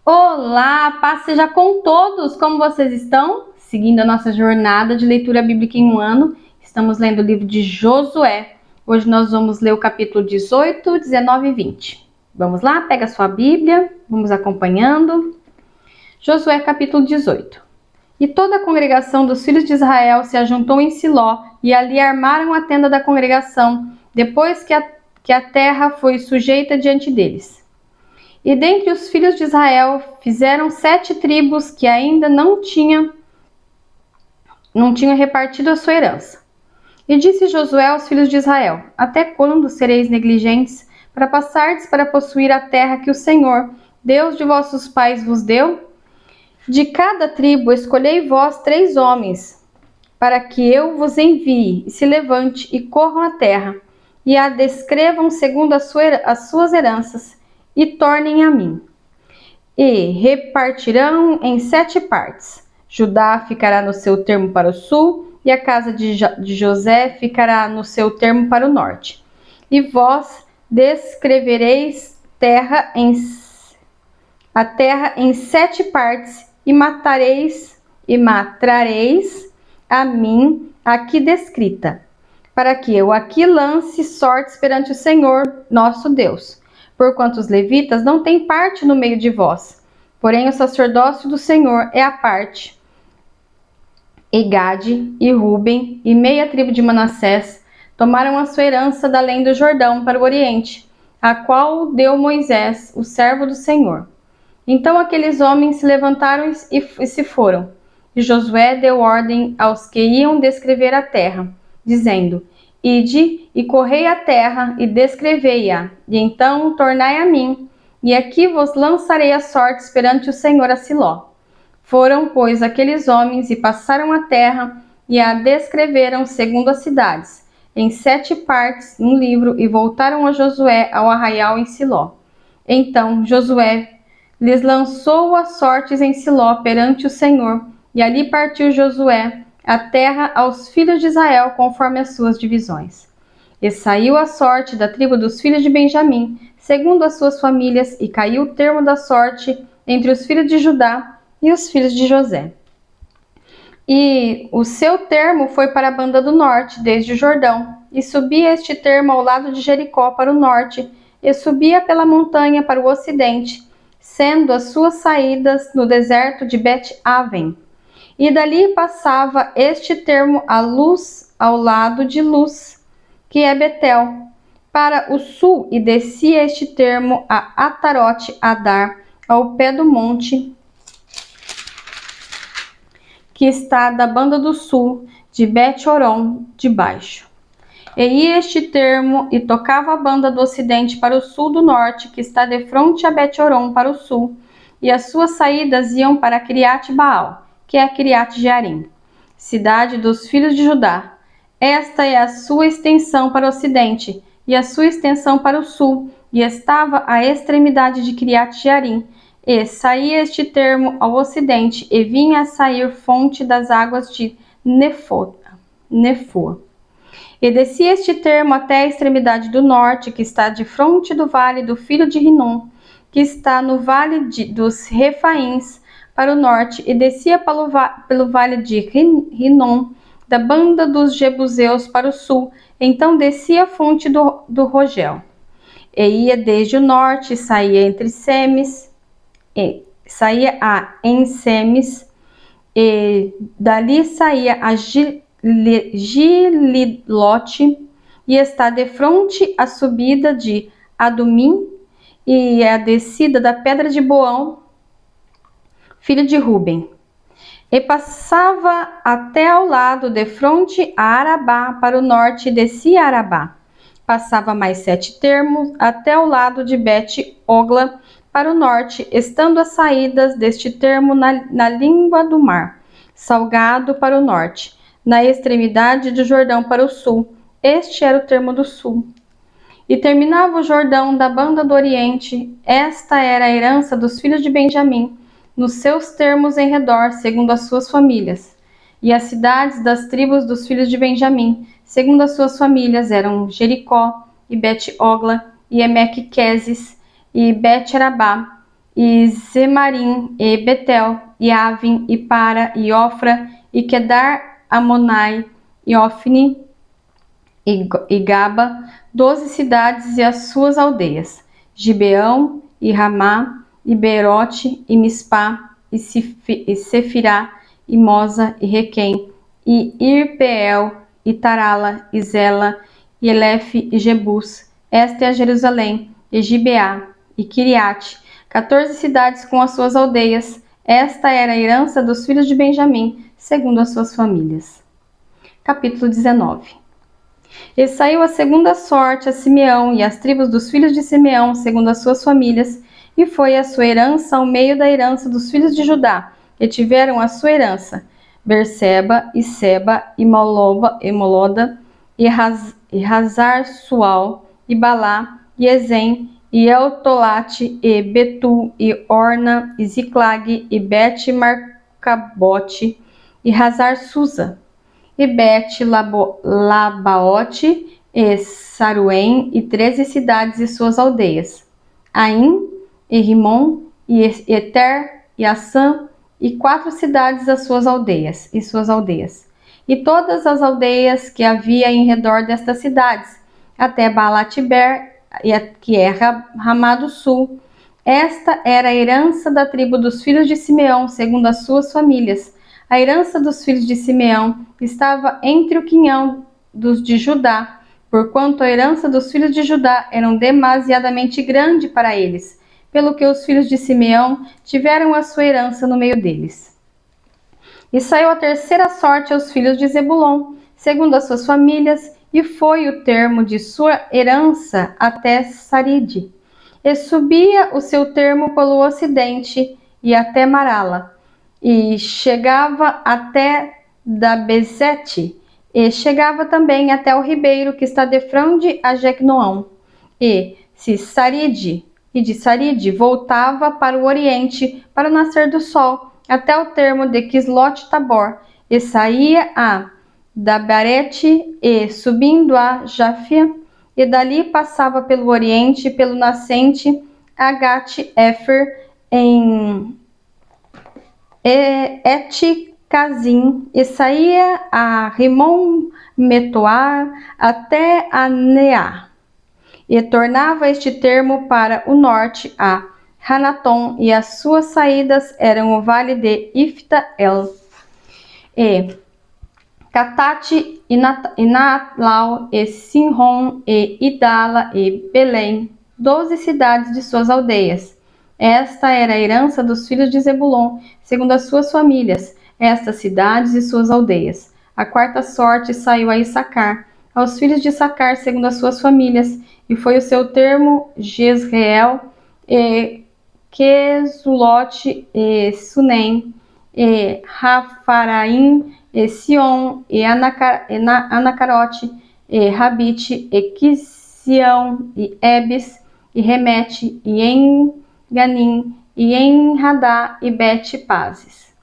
Olá, paz seja com todos! Como vocês estão? Seguindo a nossa jornada de leitura bíblica em um ano, estamos lendo o livro de Josué. Hoje nós vamos ler o capítulo 18, 19 e 20. Vamos lá? Pega a sua Bíblia, vamos acompanhando. Josué capítulo 18. E toda a congregação dos filhos de Israel se ajuntou em Siló e ali armaram a tenda da congregação, depois que a terra foi sujeita diante deles. E dentre os filhos de Israel fizeram 7 tribos que ainda não tinham repartido a sua herança. E disse Josué aos filhos de Israel: Até quando sereis negligentes para passardes para possuir a terra que o Senhor, Deus de vossos pais, vos deu? De cada tribo escolhei vós 3 homens, para que eu vos envie, e se levante e corram a terra, e a descrevam segundo as suas heranças, e tornem a mim. E repartirão em 7 partes. Judá ficará no seu termo para o sul, e a casa de José ficará no seu termo para o norte. E vós descrevereis a terra em 7 partes, e matrareis a mim aqui descrita, para que eu aqui lance sortes perante o Senhor nosso Deus. Porquanto os levitas não têm parte no meio de vós, porém o sacerdócio do Senhor é a parte. E Gade, e Ruben, e meia tribo de Manassés tomaram a sua herança da além do Jordão para o oriente, a qual deu Moisés, o servo do Senhor. Então aqueles homens se levantaram e se foram. E Josué deu ordem aos que iam descrever a terra, dizendo: Ide e correi a terra e descrevei-a, e então tornai a mim, e aqui vos lançarei as sortes perante o Senhor a Siló. Foram, pois, aqueles homens e passaram a terra e a descreveram segundo as cidades, em 7 partes num livro, e voltaram a Josué ao arraial em Siló. Então Josué lhes lançou as sortes em Siló perante o Senhor, e ali partiu Josué a terra aos filhos de Israel conforme as suas divisões. E saiu a sorte da tribo dos filhos de Benjamim, segundo as suas famílias, e caiu o termo da sorte entre os filhos de Judá e os filhos de José. E o seu termo foi para a banda do norte, desde o Jordão, e subia este termo ao lado de Jericó para o norte, e subia pela montanha para o ocidente, sendo as suas saídas no deserto de Bet-Aven. E dali passava este termo a Luz, ao lado de Luz, que é Betel, para o sul, e descia este termo a Atarote Adar, ao pé do monte, que está da banda do sul, de Bet-Horon de baixo. E ia este termo e tocava a banda do ocidente para o sul do norte, que está defronte a Bet-Horon para o sul, e as suas saídas iam para Criate-Baal, que é Criate-Jearim, cidade dos filhos de Judá. Esta é a sua extensão para o ocidente, e a sua extensão para o sul, e estava à extremidade de Criate-Jearim. E saía este termo ao ocidente, e vinha a sair fonte das águas de Nefoa. E descia este termo até a extremidade do norte, que está de fronte do vale do filho de Rinom, que está no vale dos Refaíns, para o norte, e descia pelo vale de Rinom, da banda dos Jebuseus para o sul. Então descia a fonte do Rogel. E ia desde o norte, saía a Ensemes, e dali saía a Gililote, e está defronte a subida de Adumim, e a descida da pedra de Boão, filho de Ruben. E passava até ao lado defronte a Arabá para o norte, e descia a Arabá. Passava mais 7 termos até ao lado de Bet-Ogla para o norte, estando as saídas deste termo na língua do mar, salgado para o norte, na extremidade do Jordão para o sul. Este era o termo do sul. E terminava o Jordão da banda do oriente. Esta era a herança dos filhos de Benjamim, nos seus termos em redor, segundo as suas famílias. E as cidades das tribos dos filhos de Benjamim, segundo as suas famílias, eram Jericó, e Bet-Ogla, e Emeque-Quesis, e Bet-Arabá, e Zemarim, e Betel, e Avim, e Para, e Ofra, e Kedar, Amonai, e Ofni, e Gaba, 12 cidades e as suas aldeias, Gibeão, e Ramá, e Beerote, e Mispá, e Sefirá, e Moza, e Requém, e Irpeel, e Tarala, e Zela, e Elefe, e Jebus. Esta é a Jerusalém, e Gibeá, e Kiriate, 14 cidades com as suas aldeias. Esta era a herança dos filhos de Benjamim, segundo as suas famílias. Capítulo 19. E saiu a segunda sorte a Simeão e as tribos dos filhos de Simeão, segundo as suas famílias, e foi a sua herança ao meio da herança dos filhos de Judá, que tiveram a sua herança, Berseba, e Seba, e Moloda, e Hazar-Sual, e Balá, e Ezem, e Eltolate, e Betu, e Orna, e Ziclag, e Bet-Marcabote, e Hazar-Susa, e Bet-Labaote, e Saruém, e 13 cidades e suas aldeias, Aim, e Rimon, e Eter, e Assã, e 4 cidades as suas aldeias, e todas as aldeias que havia em redor destas cidades, até Balat-Ber, que é Ramá do Sul. Esta era a herança da tribo dos filhos de Simeão, segundo as suas famílias. A herança dos filhos de Simeão estava entre o quinhão dos de Judá, porquanto a herança dos filhos de Judá era demasiadamente grande para eles, pelo que os filhos de Simeão tiveram a sua herança no meio deles. E saiu a terceira sorte aos filhos de Zebulon, segundo as suas famílias, e foi o termo de sua herança até Saride. E subia o seu termo pelo ocidente e até Marala, e chegava até Dabezete, e chegava também até o ribeiro que está defronte a Jecnoão. E de Saride voltava para o oriente, para o nascer do sol, até o termo de Quislot-Tabor, e saía a Dabarete, e subindo a Jáfia, e dali passava pelo oriente, pelo nascente, a Gat-Efer, em Et-Cazim, e saía a Rimon-Metoar, até a Neá, e tornava este termo para o norte a Hanaton, e as suas saídas eram o vale de Ifta-El, e Catate, e Natlau, e Sinron, e Idala, e Belém, 12 cidades de suas aldeias. Esta era a herança dos filhos de Zebulon, segundo as suas famílias, estas cidades e suas aldeias. A quarta sorte saiu a Issacar, aos filhos de Issacar, segundo as suas famílias, e foi o seu termo Jezreel, e Quesulote, e Sunem, e Rafaraim, e Sion, e Anacarote, e Rabite, e Quisião, e Ebes, e Remete, e Enganim, e Enradá, e Bet-Pazes.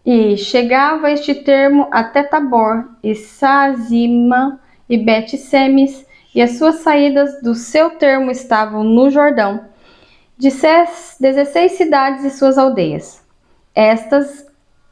E chegava este termo até Tabor, e Sazima, e Bet-Semes, e as suas saídas do seu termo estavam no Jordão, 16 cidades e suas aldeias. Estas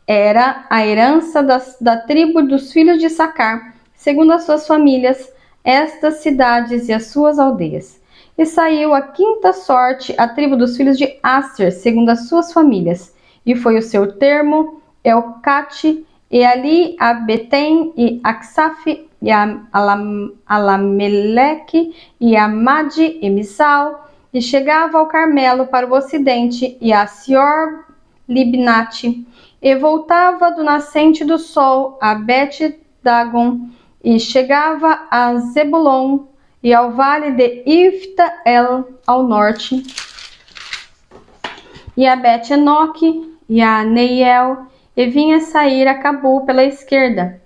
era a herança da tribo dos filhos de Issacar, segundo as suas famílias, estas cidades e as suas aldeias. E saiu a quinta sorte à tribo dos filhos de Aser, segundo as suas famílias, e foi o seu termo Elcate, e ali a Betem, e Aksaf, e a Alameleque, e a Madi, e Misal, e chegava ao Carmelo para o ocidente, e a Sior Libnate, e voltava do nascente do sol a Bet-Dagon, e chegava a Zebulon, e ao vale de Ifta-El ao norte, e a Bet-Enoque, e a Neiel, e vinha sair a Cabu pela esquerda,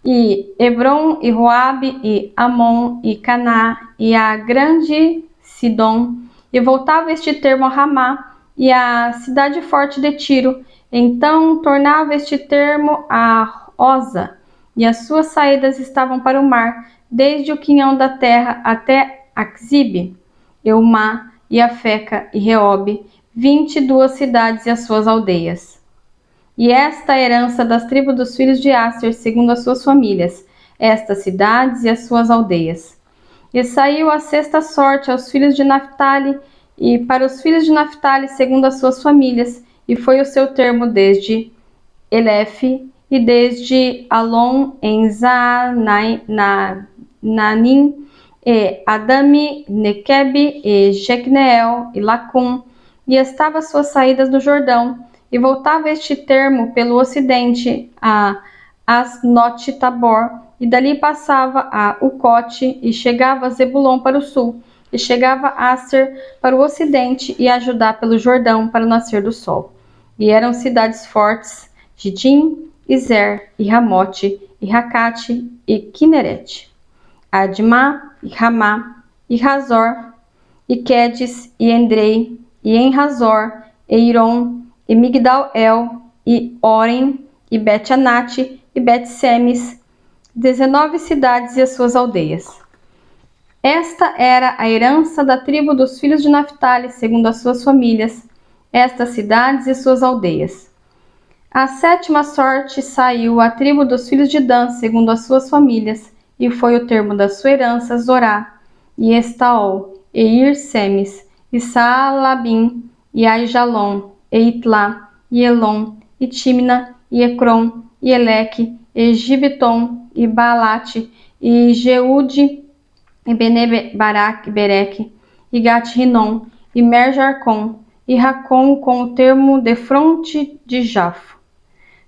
e Hebron, e Roabe, e Amon, e Caná, e a grande Sidom, e voltava este termo a Ramá, e a cidade forte de Tiro. Então tornava este termo a Oza, e as suas saídas estavam para o mar, desde o quinhão da terra até Axibe, Eumá, e Afeca, e Reobe, 22 cidades e as suas aldeias. E esta é a herança das tribos dos filhos de Aser, segundo as suas famílias, estas cidades e as suas aldeias. E saiu a sexta sorte aos filhos de Naphtali, e para os filhos de Naphtali, segundo as suas famílias, e foi o seu termo desde Elefe, e desde Alon em Zaananim, e Adami, Nequebe, e Jecneel, e Lacum, e estava às suas saídas do Jordão, e voltava este termo pelo ocidente a Asnote-Tabor, e dali passava a Ucote, e chegava a Zebulon para o sul, e chegava a Aser para o ocidente, e a Judá pelo Jordão para o nascer do sol. E eram cidades fortes, Gidim, e Zer, e Ramote, e Racate, e Kineret, Admá, e Ramá, e Razor, e Quedes, e Endrei, e Em-Razor, e Iron, e Migdal-El, e Orem, e Bet-Anate, e Bet-Semes, 19 cidades e as suas aldeias. Esta era a herança da tribo dos filhos de Naphtali, segundo as suas famílias, estas cidades e suas aldeias. A sétima sorte saiu à tribo dos filhos de Dan, segundo as suas famílias, e foi o termo da sua herança Zorá, e Estaol, e Ir-Semes, e Saalabim, e Aijalon, e Itlá, e Elon, e Timna, e Ecrom, e Eleque, e Gibeton, e Baalate, e Jeude, e Bene-Barac, Bereque, e Gat-Rinon, e Merjarcon, e Racon com o termo de fronte de Jafo.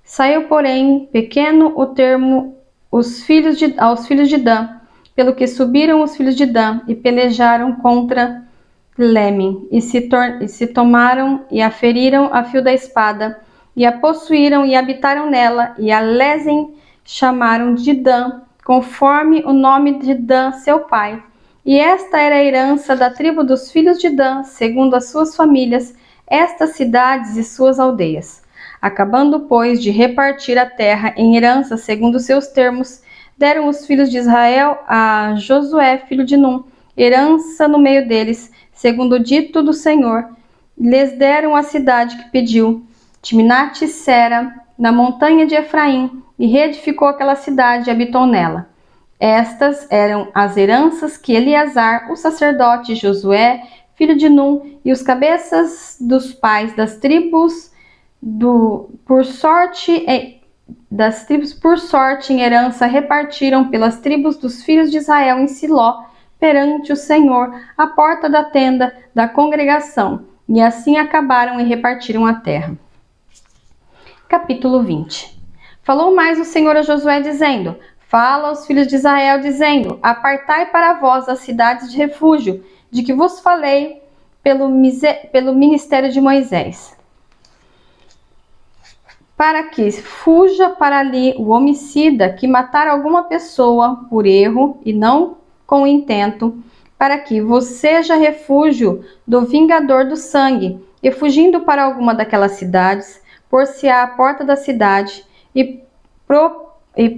Saiu, porém, pequeno o termo aos filhos de Dan, pelo que subiram os filhos de Dan e pelejaram contra Lemim, e se tomaram e a feriram a fio da espada, e a possuíram e habitaram nela, e a Lesem chamaram de Dan, conforme o nome de Dan, seu pai. E esta era a herança da tribo dos filhos de Dan, segundo as suas famílias, estas cidades e suas aldeias. Acabando, pois, de repartir a terra em herança segundo seus termos, deram os filhos de Israel a Josué, filho de Num, herança no meio deles, segundo o dito do Senhor. Lhes deram a cidade que pediu, Timnat-Sera, na montanha de Efraim, e reedificou aquela cidade e habitou nela. Estas eram as heranças que Eleazar, o sacerdote, Josué, filho de Num, e os cabeças dos pais das tribos por sorte em herança repartiram pelas tribos dos filhos de Israel em Siló, perante o Senhor, à porta da tenda da congregação, e assim acabaram e repartiram a terra. Capítulo 20. Falou mais o Senhor a Josué, dizendo: Fala aos filhos de Israel, dizendo: Apartai para vós as cidades de refúgio, de que vos falei pelo ministério de Moisés, para que fuja para ali o homicida que matar alguma pessoa por erro e não com intento, para que vos seja refúgio do vingador do sangue, e fugindo para alguma daquelas cidades, pôr-se-á à porta da cidade e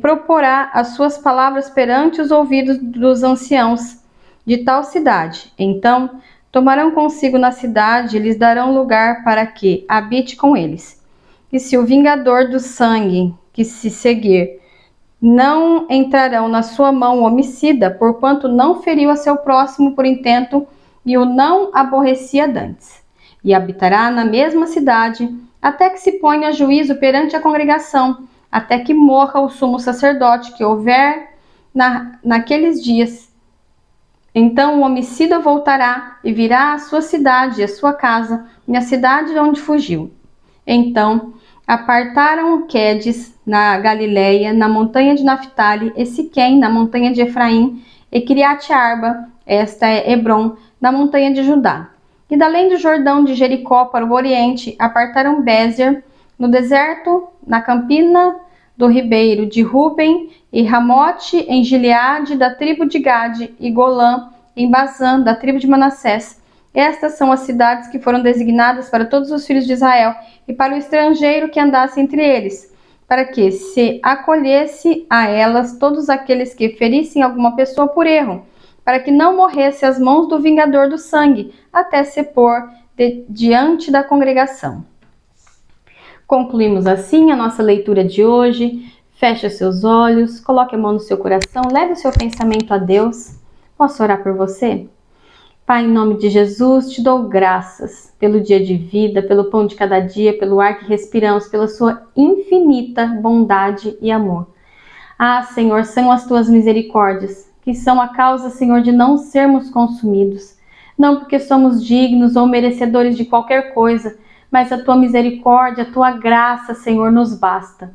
proporá as suas palavras perante os ouvidos dos anciãos de tal cidade. Então tomarão consigo na cidade e lhes darão lugar para que habite com eles. E se o vingador do sangue que se seguir, não entrarão na sua mão o homicida, porquanto não feriu a seu próximo por intento e o não aborrecia dantes. E habitará na mesma cidade, até que se ponha a juízo perante a congregação, até que morra o sumo sacerdote que houver naqueles dias. Então o homicida voltará e virá à sua cidade e à sua casa, e à cidade de onde fugiu. Então apartaram Quedes na Galileia, na montanha de Naphtali, e Siquém na montanha de Efraim, e Criate-Arba, esta é Hebron, na montanha de Judá. E da além do Jordão de Jericó para o oriente, apartaram Bézer, no deserto, na campina do ribeiro de Ruben, e Ramote em Gileade, da tribo de Gade, e Golã em Bazã, da tribo de Manassés. Estas são as cidades que foram designadas para todos os filhos de Israel e para o estrangeiro que andasse entre eles, para que se acolhesse a elas todos aqueles que ferissem alguma pessoa por erro, para que não morresse às mãos do vingador do sangue, até se pôr diante da congregação. Concluímos assim a nossa leitura de hoje. Feche os seus olhos, coloque a mão no seu coração, leve o seu pensamento a Deus. Posso orar por você? Pai, em nome de Jesus, te dou graças pelo dia de vida, pelo pão de cada dia, pelo ar que respiramos, pela sua infinita bondade e amor. Ah, Senhor, são as tuas misericórdias, que são a causa, Senhor, de não sermos consumidos. Não porque somos dignos ou merecedores de qualquer coisa, mas a tua misericórdia, a tua graça, Senhor, nos basta.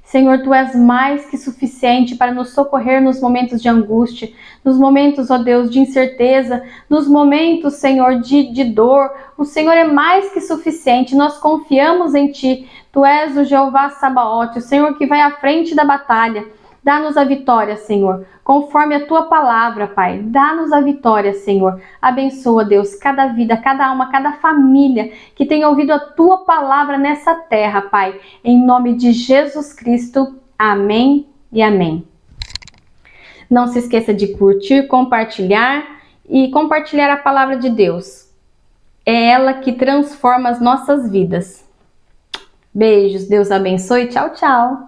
Senhor, tu és mais que suficiente para nos socorrer nos momentos de angústia, nos momentos, ó Deus, de incerteza, nos momentos, Senhor, de dor. O Senhor é mais que suficiente, nós confiamos em ti. Tu és o Jeová Sabaote, o Senhor que vai à frente da batalha. Dá-nos a vitória, Senhor, conforme a tua palavra, Pai. Dá-nos a vitória, Senhor. Abençoa, Deus, cada vida, cada alma, cada família que tenha ouvido a tua palavra nessa terra, Pai. Em nome de Jesus Cristo. Amém e amém. Não se esqueça de curtir, compartilhar e compartilhar a palavra de Deus. É ela que transforma as nossas vidas. Beijos, Deus abençoe. Tchau, tchau.